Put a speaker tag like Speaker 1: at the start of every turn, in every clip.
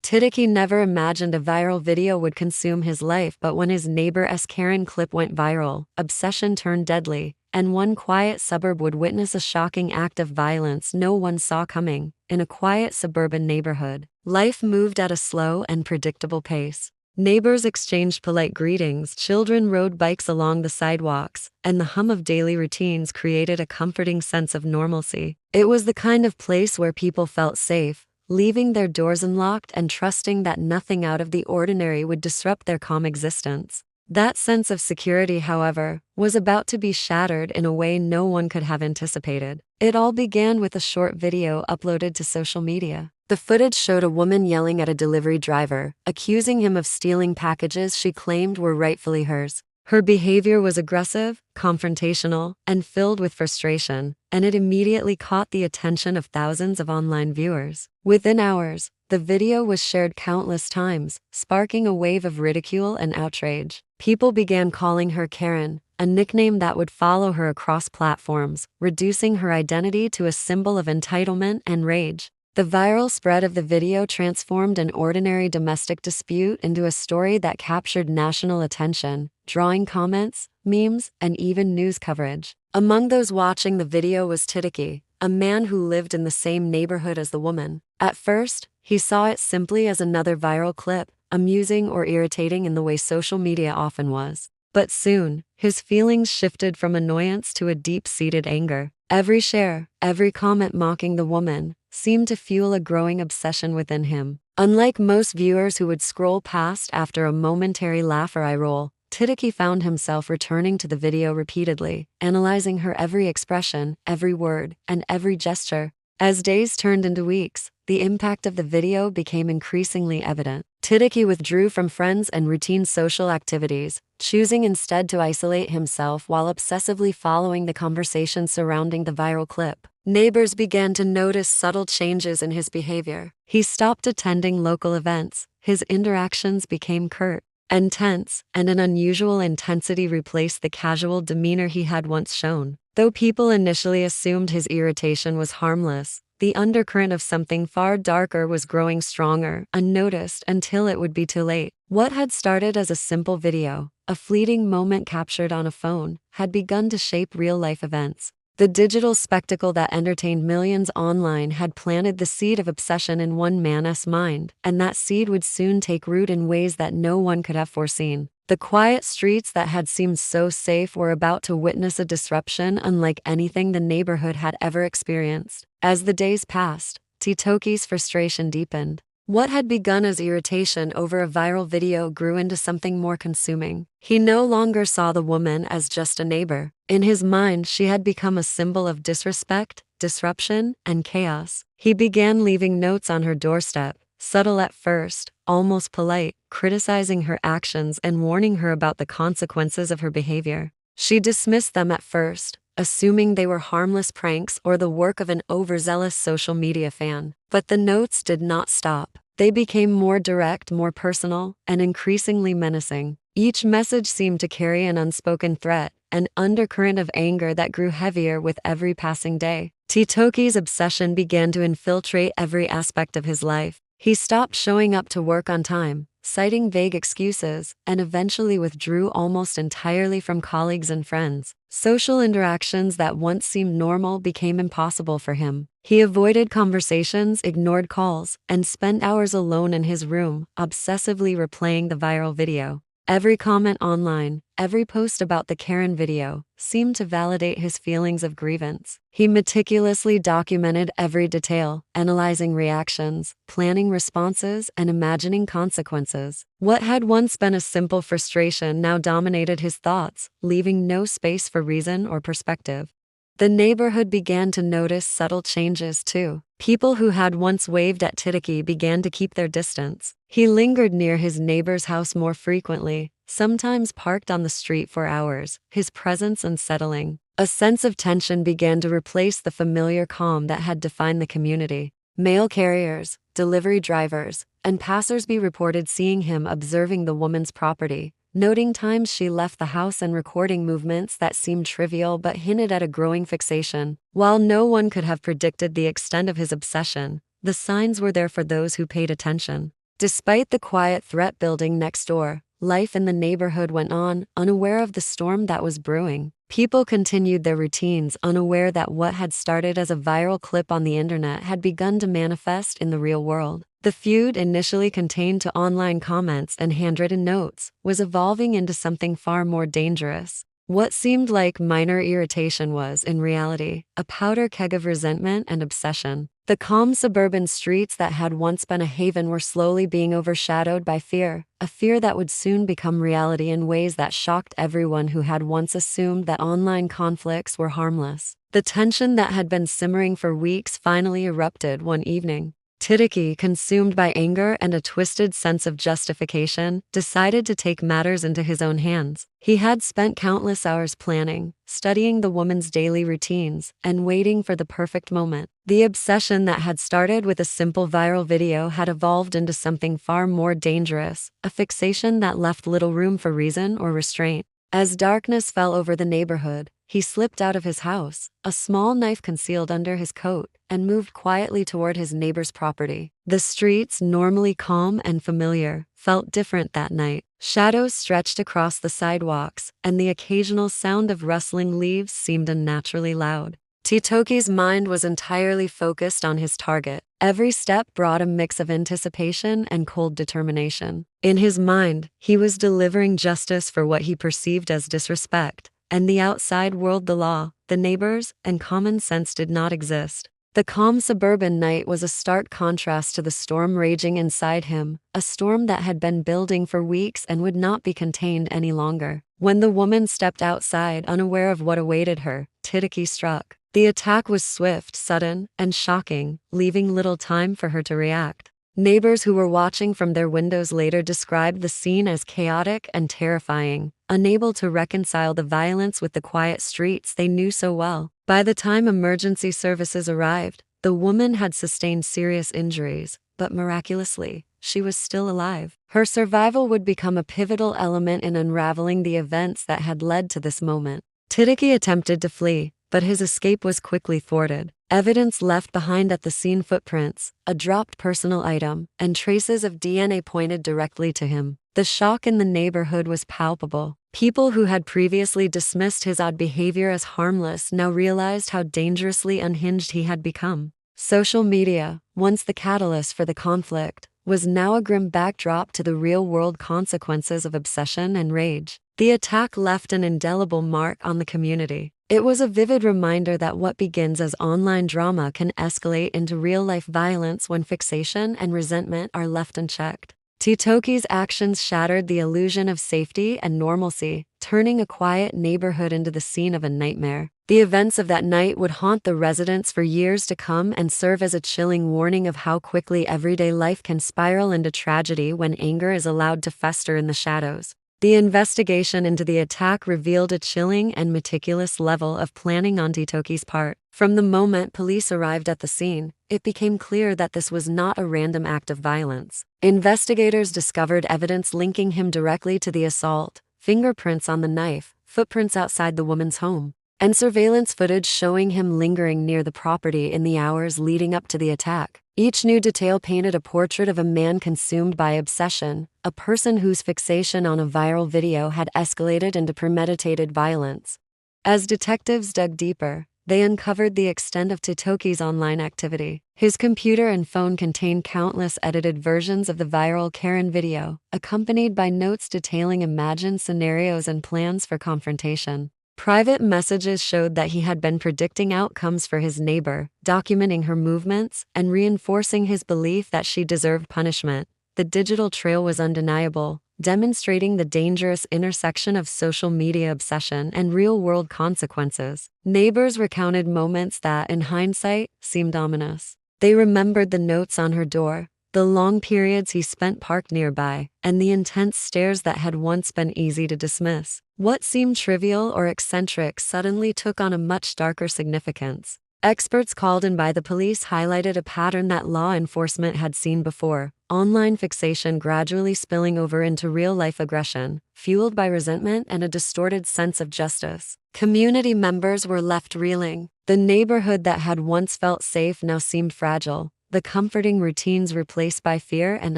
Speaker 1: Titoki never imagined a viral video would consume his life, but when his neighbor's Karen clip went viral, obsession turned deadly, and one quiet suburb would witness a shocking act of violence no one saw coming. In a quiet suburban neighborhood, life moved at a slow and predictable pace. Neighbors exchanged polite greetings, children rode bikes along the sidewalks, and the hum of daily routines created a comforting sense of normalcy. It was the kind of place where people felt safe, leaving their doors unlocked and trusting that nothing out of the ordinary would disrupt their calm existence. That sense of security, however, was about to be shattered in a way no one could have anticipated. It all began with a short video uploaded to social media. The footage showed a woman yelling at a delivery driver, accusing him of stealing packages she claimed were rightfully hers. Her behavior was aggressive, confrontational, and filled with frustration, and it immediately caught the attention of thousands of online viewers. Within hours, the video was shared countless times, sparking a wave of ridicule and outrage. People began calling her Karen, a nickname that would follow her across platforms, reducing her identity to a symbol of entitlement and rage. The viral spread of the video transformed an ordinary domestic dispute into a story that captured national attention, drawing comments, memes, and even news coverage. Among those watching the video was Titoki, a man who lived in the same neighborhood as the woman. At first, he saw it simply as another viral clip, amusing or irritating in the way social media often was. But soon, his feelings shifted from annoyance to a deep-seated anger. Every share, every comment mocking the woman, seemed to fuel a growing obsession within him. Unlike most viewers who would scroll past after a momentary laugh or eye roll, Titoki found himself returning to the video repeatedly, analyzing her every expression, every word, and every gesture. As days turned into weeks, the impact of the video became increasingly evident. Titoki withdrew from friends and routine social activities, choosing instead to isolate himself while obsessively following the conversations surrounding the viral clip. Neighbors began to notice subtle changes in his behavior. He stopped attending local events, his interactions became curt and tense, and an unusual intensity replaced the casual demeanor he had once shown. Though people initially assumed his irritation was harmless, the undercurrent of something far darker was growing stronger, unnoticed until it would be too late. What had started as a simple video, a fleeting moment captured on a phone, had begun to shape real-life events. The digital spectacle that entertained millions online had planted the seed of obsession in one man's mind, and that seed would soon take root in ways that no one could have foreseen. The quiet streets that had seemed so safe were about to witness a disruption unlike anything the neighborhood had ever experienced. As the days passed, Titoki's frustration deepened. What had begun as irritation over a viral video grew into something more consuming. He no longer saw the woman as just a neighbor. In his mind, she had become a symbol of disrespect, disruption, and chaos. He began leaving notes on her doorstep, subtle at first, almost polite, criticizing her actions and warning her about the consequences of her behavior. She dismissed them at first, assuming they were harmless pranks or the work of an overzealous social media fan. But the notes did not stop. They became more direct, more personal, and increasingly menacing. Each message seemed to carry an unspoken threat, an undercurrent of anger that grew heavier with every passing day. Titoki's obsession began to infiltrate every aspect of his life. He stopped showing up to work on time, citing vague excuses, and eventually withdrew almost entirely from colleagues and friends. Social interactions that once seemed normal became impossible for him. He avoided conversations, ignored calls, and spent hours alone in his room, obsessively replaying the viral video. Every comment online, every post about the Karen video, seemed to validate his feelings of grievance. He meticulously documented every detail, analyzing reactions, planning responses, and imagining consequences. What had once been a simple frustration now dominated his thoughts, leaving no space for reason or perspective. The neighborhood began to notice subtle changes too. People who had once waved at Titoki began to keep their distance. He lingered near his neighbor's house more frequently, sometimes parked on the street for hours, his presence unsettling. A sense of tension began to replace the familiar calm that had defined the community. Mail carriers, delivery drivers, and passersby reported seeing him observing the woman's property, noting times she left the house and recording movements that seemed trivial but hinted at a growing fixation. While no one could have predicted the extent of his obsession, the signs were there for those who paid attention. Despite the quiet threat building next door, life in the neighborhood went on, unaware of the storm that was brewing. People continued their routines, unaware that what had started as a viral clip on the internet had begun to manifest in the real world. The feud, initially contained to online comments and handwritten notes, was evolving into something far more dangerous. What seemed like minor irritation was, in reality, a powder keg of resentment and obsession. The calm suburban streets that had once been a haven were slowly being overshadowed by fear, a fear that would soon become reality in ways that shocked everyone who had once assumed that online conflicts were harmless. The tension that had been simmering for weeks finally erupted one evening. Titoki, consumed by anger and a twisted sense of justification, decided to take matters into his own hands. He had spent countless hours planning, studying the woman's daily routines, and waiting for the perfect moment. The obsession that had started with a simple viral video had evolved into something far more dangerous, a fixation that left little room for reason or restraint. As darkness fell over the neighborhood, he slipped out of his house, a small knife concealed under his coat, and moved quietly toward his neighbor's property. The streets, normally calm and familiar, felt different that night. Shadows stretched across the sidewalks, and the occasional sound of rustling leaves seemed unnaturally loud. Titoki's mind was entirely focused on his target. Every step brought a mix of anticipation and cold determination. In his mind, he was delivering justice for what he perceived as disrespect, and the outside world, the law, the neighbors, and common sense did not exist. The calm suburban night was a stark contrast to the storm raging inside him, a storm that had been building for weeks and would not be contained any longer. When the woman stepped outside, unaware of what awaited her, Titoki struck. The attack was swift, sudden, and shocking, leaving little time for her to react. Neighbors who were watching from their windows later described the scene as chaotic and terrifying, unable to reconcile the violence with the quiet streets they knew so well. By the time emergency services arrived, the woman had sustained serious injuries, but miraculously, she was still alive. Her survival would become a pivotal element in unraveling the events that had led to this moment. Titoki attempted to flee, but his escape was quickly thwarted. Evidence left behind at the scene, footprints, a dropped personal item, and traces of DNA pointed directly to him. The shock in the neighborhood was palpable. People who had previously dismissed his odd behavior as harmless now realized how dangerously unhinged he had become. Social media, once the catalyst for the conflict, was now a grim backdrop to the real-world consequences of obsession and rage. The attack left an indelible mark on the community. It was a vivid reminder that what begins as online drama can escalate into real-life violence when fixation and resentment are left unchecked. Titoki's actions shattered the illusion of safety and normalcy, turning a quiet neighborhood into the scene of a nightmare. The events of that night would haunt the residents for years to come and serve as a chilling warning of how quickly everyday life can spiral into tragedy when anger is allowed to fester in the shadows. The investigation into the attack revealed a chilling and meticulous level of planning on Titoki's part. From the moment police arrived at the scene, it became clear that this was not a random act of violence. Investigators discovered evidence linking him directly to the assault, fingerprints on the knife, footprints outside the woman's home, and surveillance footage showing him lingering near the property in the hours leading up to the attack. Each new detail painted a portrait of a man consumed by obsession, a person whose fixation on a viral video had escalated into premeditated violence. As detectives dug deeper, they uncovered the extent of Titoki's online activity. His computer and phone contained countless edited versions of the viral Karen video, accompanied by notes detailing imagined scenarios and plans for confrontation. Private messages showed that he had been predicting outcomes for his neighbor, documenting her movements, and reinforcing his belief that she deserved punishment. The digital trail was undeniable, demonstrating the dangerous intersection of social media obsession and real-world consequences. Neighbors recounted moments that, in hindsight, seemed ominous. They remembered the notes on her door, the long periods he spent parked nearby, and the intense stares that had once been easy to dismiss. What seemed trivial or eccentric suddenly took on a much darker significance. Experts called in by the police highlighted a pattern that law enforcement had seen before: online fixation gradually spilling over into real-life aggression, fueled by resentment and a distorted sense of justice. Community members were left reeling. The neighborhood that had once felt safe now seemed fragile. the comforting routines replaced by fear and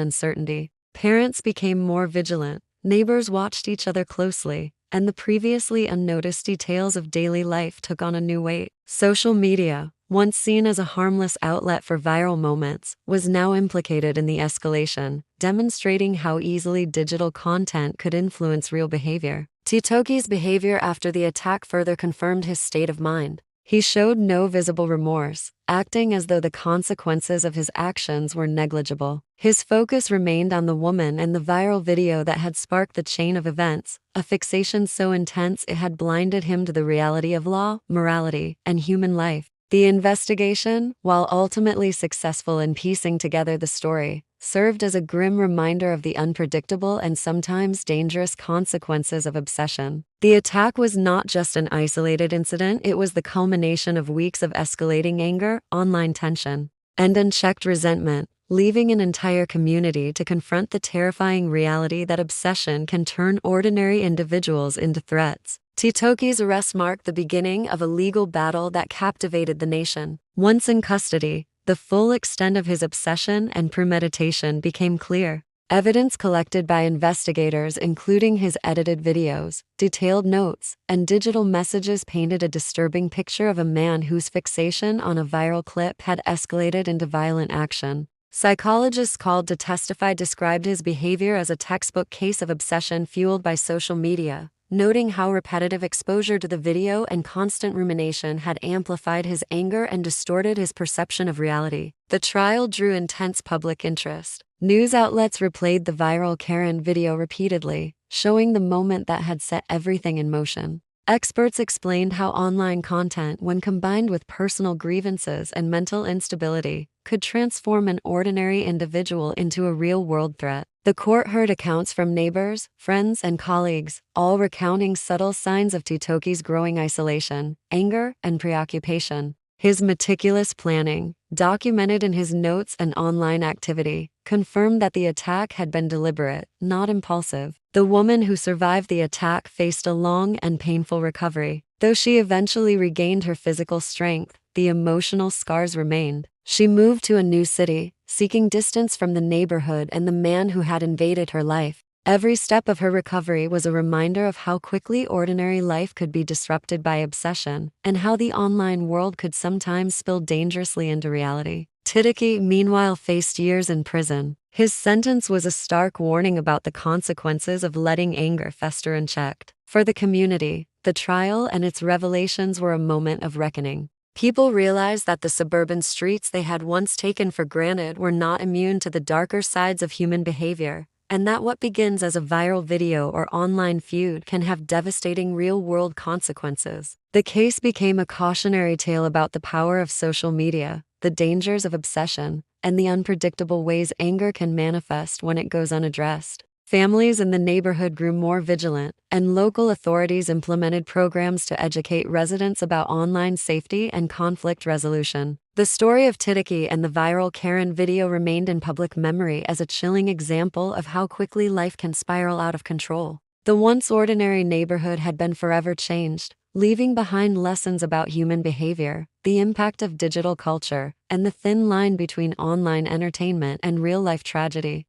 Speaker 1: uncertainty. Parents became more vigilant, neighbors watched each other closely, and the previously unnoticed details of daily life took on a new weight. Social media, once seen as a harmless outlet for viral moments, was now implicated in the escalation, demonstrating how easily digital content could influence real behavior. Titoki's behavior after the attack further confirmed his state of mind. He showed no visible remorse, acting as though the consequences of his actions were negligible. His focus remained on the woman and the viral video that had sparked the chain of events, a fixation so intense it had blinded him to the reality of law, morality, and human life. The investigation, while ultimately successful in piecing together the story, served as a grim reminder of the unpredictable and sometimes dangerous consequences of obsession. The attack was not just an isolated incident, it was the culmination of weeks of escalating anger, online tension, and unchecked resentment, leaving an entire community to confront the terrifying reality that obsession can turn ordinary individuals into threats. Titoki's arrest marked the beginning of a legal battle that captivated the nation. Once in custody, the full extent of his obsession and premeditation became clear. Evidence collected by investigators, including his edited videos, detailed notes, and digital messages, painted a disturbing picture of a man whose fixation on a viral clip had escalated into violent action. Psychologists called to testify described his behavior as a textbook case of obsession fueled by social media, noting how repetitive exposure to the video and constant rumination had amplified his anger and distorted his perception of reality. The trial drew intense public interest. News outlets replayed the viral Karen video repeatedly, showing the moment that had set everything in motion. Experts explained how online content, when combined with personal grievances and mental instability, could transform an ordinary individual into a real-world threat. The court heard accounts from neighbors, friends, and colleagues, all recounting subtle signs of Titoki's growing isolation, anger, and preoccupation. His meticulous planning, documented in his notes and online activity, confirmed that the attack had been deliberate, not impulsive. The woman who survived the attack faced a long and painful recovery. Though she eventually regained her physical strength, the emotional scars remained. She moved to a new city, seeking distance from the neighborhood and the man who had invaded her life. Every step of her recovery was a reminder of how quickly ordinary life could be disrupted by obsession, and how the online world could sometimes spill dangerously into reality. Titoki, meanwhile, faced years in prison. His sentence was a stark warning about the consequences of letting anger fester unchecked. For the community, the trial and its revelations were a moment of reckoning. People realized that the suburban streets they had once taken for granted were not immune to the darker sides of human behavior, and that what begins as a viral video or online feud can have devastating real-world consequences. The case became a cautionary tale about the power of social media, the dangers of obsession, and the unpredictable ways anger can manifest when it goes unaddressed. Families in the neighborhood grew more vigilant, and local authorities implemented programs to educate residents about online safety and conflict resolution. The story of Titoki and the viral Karen video remained in public memory as a chilling example of how quickly life can spiral out of control. The once ordinary neighborhood had been forever changed, leaving behind lessons about human behavior, the impact of digital culture, and the thin line between online entertainment and real-life tragedy.